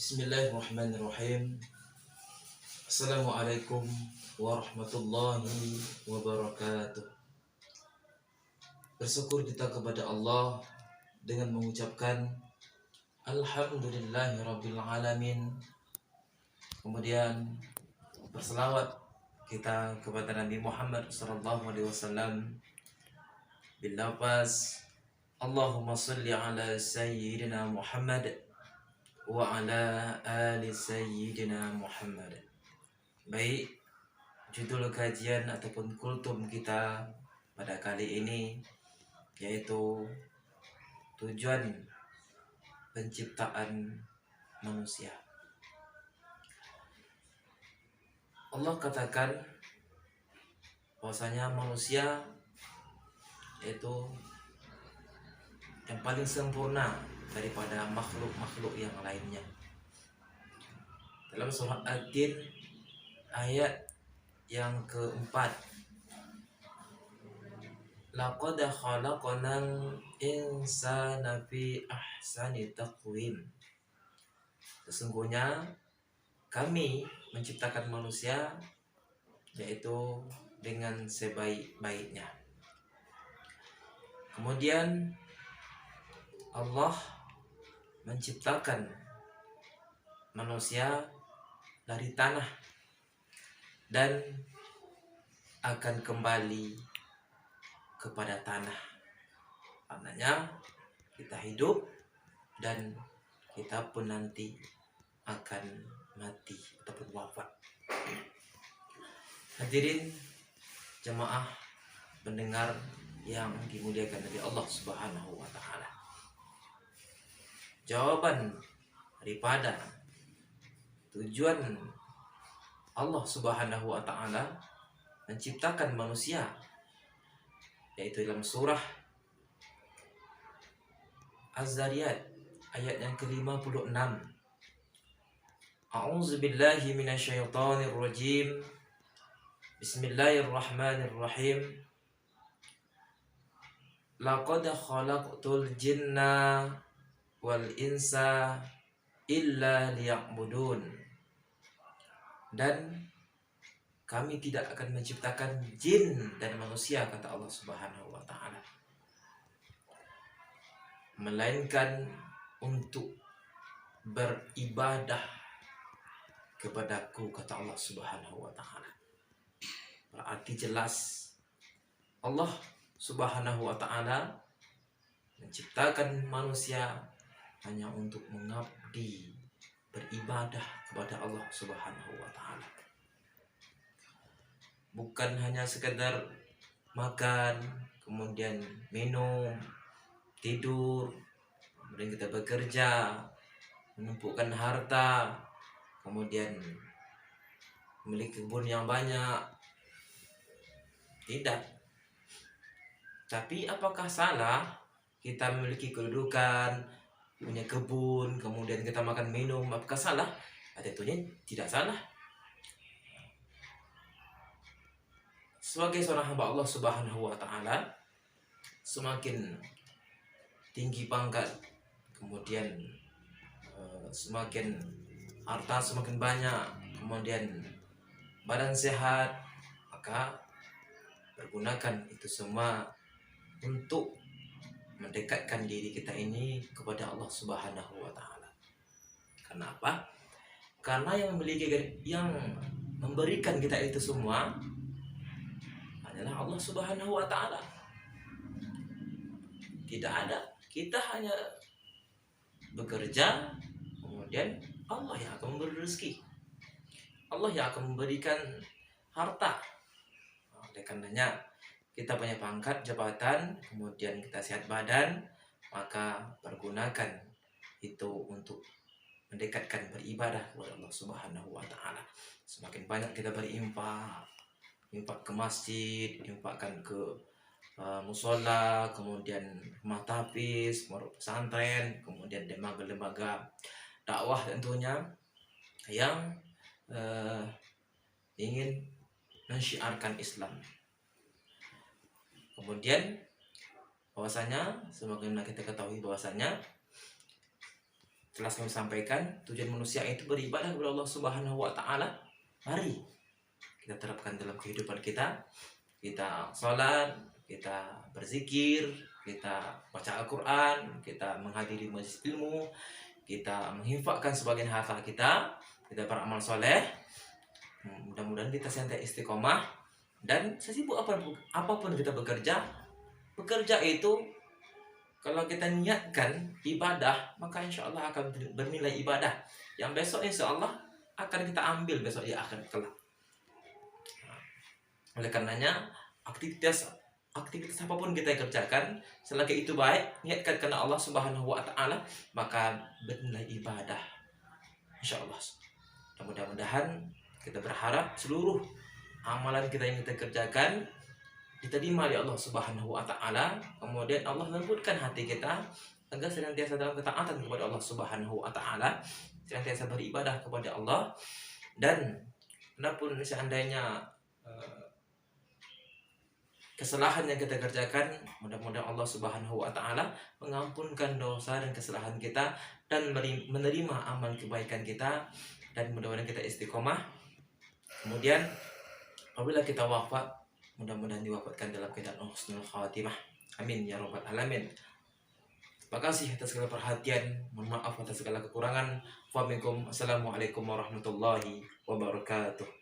Bismillahirrahmanirrahim. Assalamualaikum warahmatullahi wabarakatuh. Bersyukur kita kepada Allah dengan mengucapkan Alhamdulillahirabbil alamin. Kemudian berselawat kita kepada Nabi Muhammad sallallahu alaihi wasallam bil lafaz Allahumma shalli ala sayyidina Muhammad wa ala ali sayyidina Muhammad. Baik, judul kajian ataupun kultum kita pada kali ini yaitu tujuan penciptaan manusia. Allah katakan bahwasanya manusia yaitu yang paling sempurna daripada makhluk-makhluk yang lainnya. Dalam surah Ad-Din ayat yang keempat, laqad khalaqnal insana fi ahsani taqwim. Sesungguhnya kami menciptakan manusia yaitu dengan sebaik-baiknya. Kemudian Allah menciptakan manusia dari tanah dan akan kembali kepada tanah. Maknanya kita hidup dan kita pun nanti akan mati ataupun wafat. Hadirin jemaah pendengar yang dimuliakan oleh Allah Subhanahu wa taala. Jawaban daripada tujuan Allah Subhanahu wa taala menciptakan manusia yaitu dalam surah Az-Zariyat ayat yang ke-56. A'udzu billahi minasyaitonir rajim. Bismillahirrahmanirrahim. Laqad khalaqtul jinna wal insa illa liya'budun. Dan kami tidak akan menciptakan jin dan manusia, kata Allah Subhanahu wa taala, melainkan untuk beribadah kepadaku, kata Allah Subhanahu wa taala. Berarti jelas Allah Subhanahu wa taala menciptakan manusia hanya untuk mengabdi, beribadah kepada Allah Subhanahu wa taala. Bukan hanya sekedar makan, kemudian minum, tidur, kemudian kita bekerja, menumpukan harta, kemudian memiliki kebun yang banyak. Tidak. Tapi apakah salah kita memiliki kedudukan, punya kebun, kemudian kita makan minum? Apakah salah? Tentunya tidak salah. Sebagai seorang hamba Allah Subhanahu wa taala, semakin tinggi pangkat, kemudian semakin harta semakin banyak, kemudian badan sehat, maka pergunakan itu semua untuk mendekatkan diri kita ini kepada Allah Subhanahu wa taala. Kenapa? Karena yang memberikan kita itu semua adalah Allah Subhanahu wa taala. Tidak ada. Kita hanya bekerja, kemudian Allah yang akan memberi rezeki. Allah yang akan memberikan harta. Oleh karenanya kita punya pangkat, jabatan, kemudian kita sehat badan, maka pergunakan itu untuk mendekatkan beribadah kepada Allah Subhanahu wa taala. Semakin banyak kita berinfak, infak ke masjid, infakkan ke musola, kemudian rumah tapis, pesantren, kemudian lembaga-lembaga dakwah tentunya yang ingin mensyiarkan Islam. Kemudian bahwasanya sebagaimana kita ketahui bahwasanya telah kami sampaikan, tujuan manusia itu beribadah kepada Allah Subhanahu wa taala. Mari kita terapkan dalam kehidupan kita. Kita sholat, kita berzikir, kita baca Al-Quran, kita menghadiri majelis ilmu, kita menginfakkan sebagian harta kita beramal soleh. Mudah-mudahan kita santai istiqomah, dan sesibuk apapun kita bekerja itu kalau kita niatkan ibadah, maka insya Allah akan bernilai ibadah yang besok insya Allah akan kita ambil besok di akhirat kelak. Oleh karenanya aktivitas apapun kita kerjakan, selagi itu baik, niatkan karena Allah Subhanahu wa taala, maka bernilai ibadah insya Allah. Dan mudah-mudahan kita berharap seluruh amalan kita yang kita kerjakan diterima oleh Allah Subhanahu wa taala, kemudian Allah lembutkan hati kita agar senantiasa dalam ketaatan kepada Allah Subhanahu wa taala, senantiasa beribadah kepada Allah. Dan walaupun seandainya kesalahan yang kita kerjakan, mudah-mudahan Allah Subhanahu wa taala mengampunkan dosa dan kesalahan kita dan menerima amal kebaikan kita, dan mudah-mudahan kita istiqomah. Kemudian apabila kita wafat, mudah-mudahan diwafatkan dalam keadaan husnul khatimah. Amin ya rabbal alamin. Terima kasih atas segala perhatian. Mohon maaf atas segala kekurangan. Assalamualaikum warahmatullahi wabarakatuh.